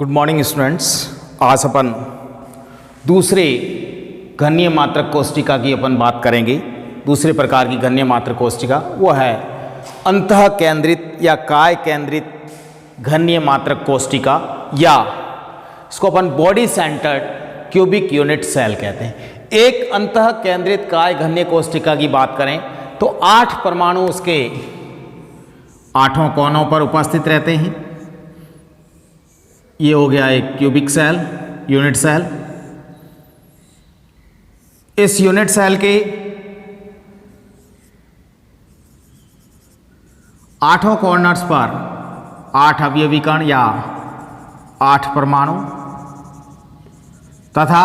Good morning students. आज अपन दूसरे घनीय मात्रक कोष्टिका की अपन बात करेंगे। दूसरे प्रकार की घनीय मात्रक कोष्टिका वो है अंतः केंद्रित या काय केंद्रित घनीय मात्रक कोष्टिका, या इसको अपन body centred cubic unit cell कहते हैं। एक अंतः केंद्रित काय घनीय कोष्टिका की बात करें तो 8 परमाणु उसके 8 कोनों पर उपस्थित रहते हैं। ये हो गया एक क्यूबिक सेल, यूनिट सेल। इस यूनिट सेल के 8 कॉर्नर्स पर 8 अवयवी कण या 8 परमाणु, तथा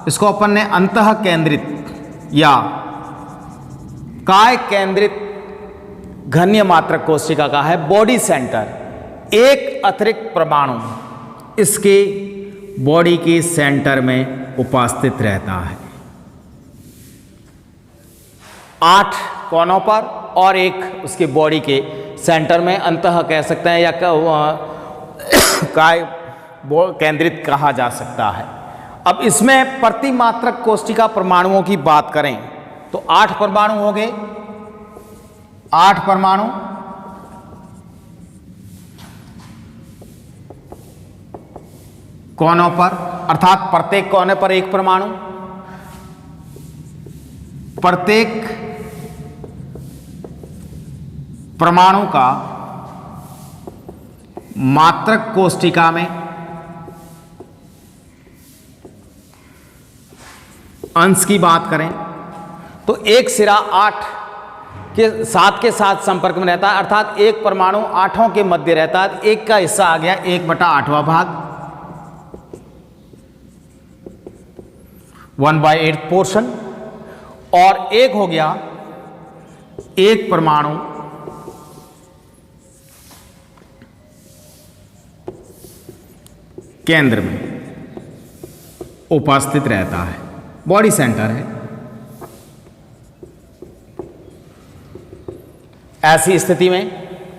इसको अपन ने अंतः केंद्रित या काय केंद्रित घनीय मात्रक कोष्टिका का है बॉडी सेंटर। एक अतिरिक्त परमाणु इसके बॉडी के सेंटर में उपस्थित रहता है 8 कोनों पर और एक उसके बॉडी के सेंटर में, अंतः कह सकते हैं या काय केंद्रित कहा जा सकता है। अब इसमें प्रतिमात्रक कोष्टिका परमाणुओं की बात करें तो 8 परमाणु हो गए। 8 परमाणु कोनों पर, अर्थात प्रत्येक कोने पर एक परमाणु। प्रत्येक परमाणु का मात्रक कोष्टिका में अंश की बात करें तो एक सिरा 8 के साथ संपर्क में रहता है, अर्थात एक परमाणु 8 के मध्य रहता है। एक का हिस्सा आ गया 1/8वां भाग, 1/8 पोर्शन, और एक हो गया एक परमाणु केंद्र में उपस्थित रहता है, बॉडी सेंटर है। ऐसी स्थिति में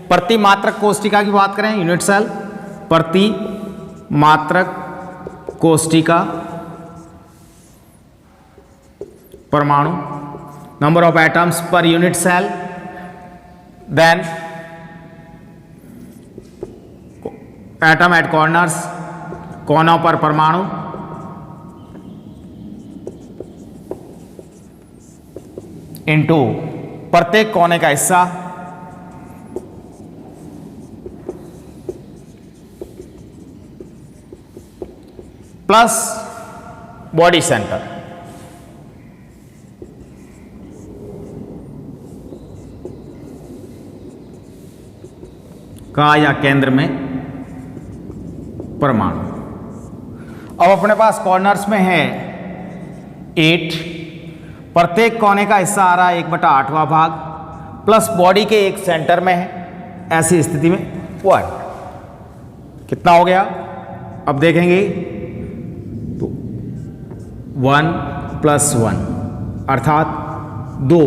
प्रतिमात्रक कोष्टिका की बात करें, यूनिट सेल, प्रतिमात्रक कोष्टिका परमाणु, number of atoms per unit cell, then atom at corners, कोनों पर परमाणु, इनटू प्रत्येक कोने का हिस्सा, प्लस बॉडी सेंटर। का या केंद्र में परमाणु। अब अपने पास कॉर्नर्स में है 8, प्रत्येक कोने का हिस्सा आ रहा है 1/8वां भाग, प्लस बॉडी के एक सेंटर में है। ऐसी स्थिति में 1 कितना हो गया, अब देखेंगे तो 1 + 1 अर्थात 2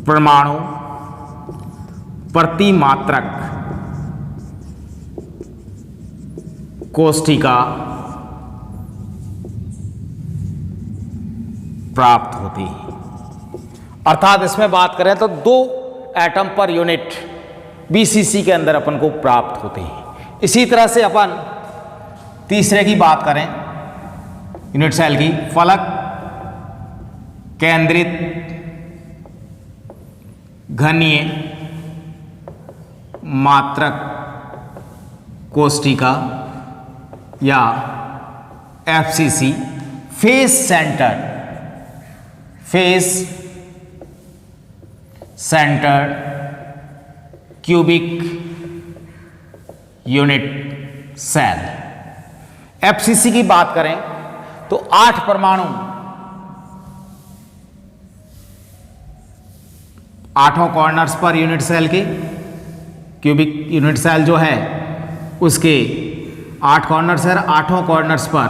परमाणु प्रतिमात्रक कोष्टिका प्राप्त होती है। अर्थात इसमें बात करें तो 2 एटम पर यूनिट बीसीसी के अंदर अपन को प्राप्त होते हैं। इसी तरह से अपन तीसरे की बात करें, यूनिट सेल की, फलक केंद्रित घनीय मात्रक कोष्टिका या FCC, face centered cubic unit cell. FCC की बात करें तो 8 परमाणु 8 कॉर्नर्स पर यूनिट सेल के, क्यूबिक यूनिट सेल जो है उसके 8 कॉर्नर्स है, 8 कॉर्नर्स पर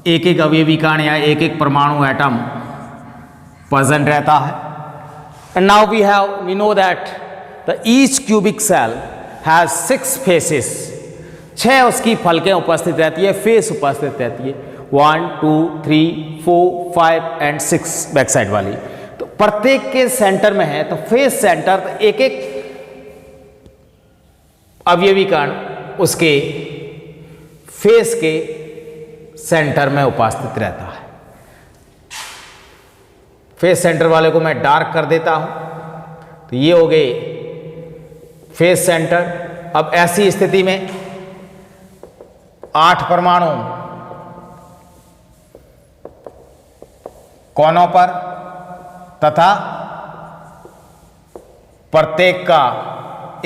एक एक अवयवी कण या एक एक परमाणु एटम प्रेजेंट रहता है। And now we know that the each cubic cell has 6 faces, 6 उसकी फलकें उपस्थित रहती है, फेस उपस्थित रहती है, 1 2 3 4 5 एंड 6 बैक साइड वाली। तो प्रत्येक के सेंटर में है, तो फेस सेंटर, तो एक एक अवयवी कण उसके फेस के सेंटर में उपस्थित रहता है। फेस सेंटर वाले को मैं डार्क कर देता हूं, तो ये हो गए फेस सेंटर। अब ऐसी स्थिति में 8 परमाणु कोनों पर तथा प्रत्येक का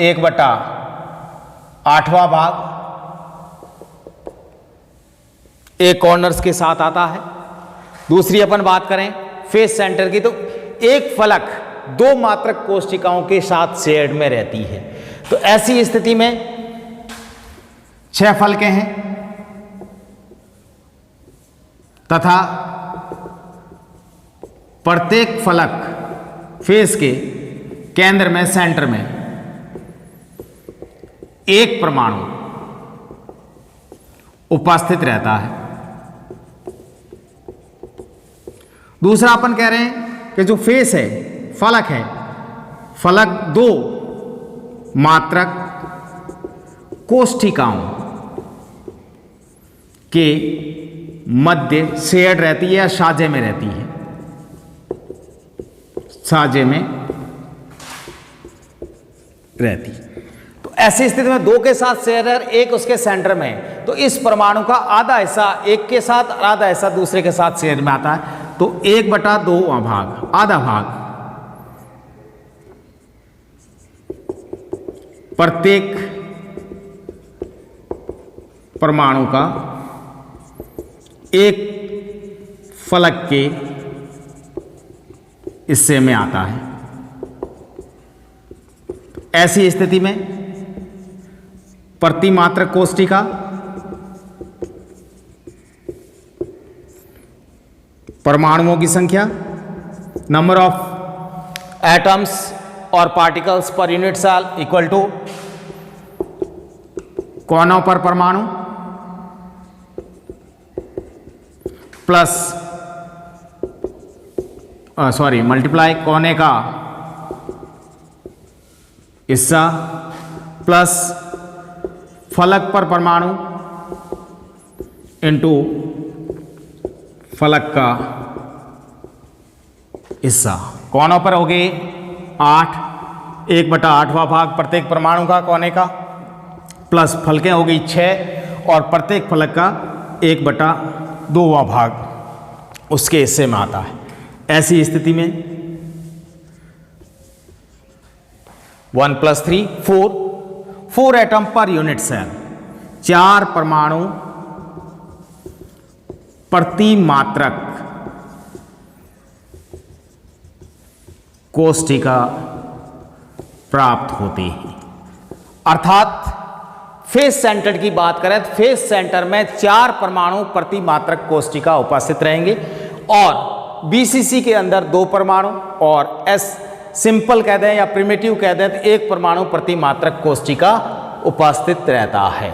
1/8वां भाग एक कॉर्नर्स के साथ आता है। दूसरी अपन बात करें फेस सेंटर की, तो एक फलक 2 मात्रक कोशिकाओं के साथ शेयर्ड में रहती है। तो ऐसी स्थिति में 6 फलकें हैं तथा प्रत्येक फलक फेस के केंद्र में, सेंटर में एक परमाणु उपस्थित रहता है। दूसरा अपन कह रहे हैं कि जो फेस है, फलक है, फलक 2 मात्रक कोशिकाओं के मध्य शेयर्ड रहती है या साझे में रहती है, साझे में रहती है। तो ऐसी स्थिति में 2 के साथ शेयर है, एक उसके सेंटर में है, तो इस परमाणु का आधा हिस्सा एक के साथ, आधा हिस्सा दूसरे के साथ शेयर में आता है। तो 1/2वां भाग, आधा भाग प्रत्येक परमाणु का एक फलक के हिस्से में आता है। ऐसी स्थिति में प्रतिमात्रक कोशिका परमाणुओं की संख्या, नंबर ऑफ एटम्स और particles per unit cell equal to कोनों पर परमाणु प्लस मल्टीप्लाई कोने का हिस्सा प्लस फलक पर परमाणु इनटू फलक का हिस्सा। कोनों पर हो गए 8, 1/8वां भाग प्रत्येक परमाणु का कोने का, प्लस फलकें हो गई 6 और प्रत्येक फलक का 1/2वां भाग उसके हिस्से में आता है। ऐसी स्थिति में 1 + 3 4 एटम पर यूनिट सेल, 4 परमाणु प्रति मात्रक कोशिका प्राप्त होती है। अर्थात फेस सेंटर की बात करें तो फेस सेंटर में 4 परमाणु प्रति मात्रक कोशिका उपस्थित रहेंगे और बीसीसी के अंदर 2 परमाणु और एस सिंपल कह दें या प्रिमिटिव कह दें तो 1 परमाणु प्रति मात्रक कोशिका उपस्थित रहता है।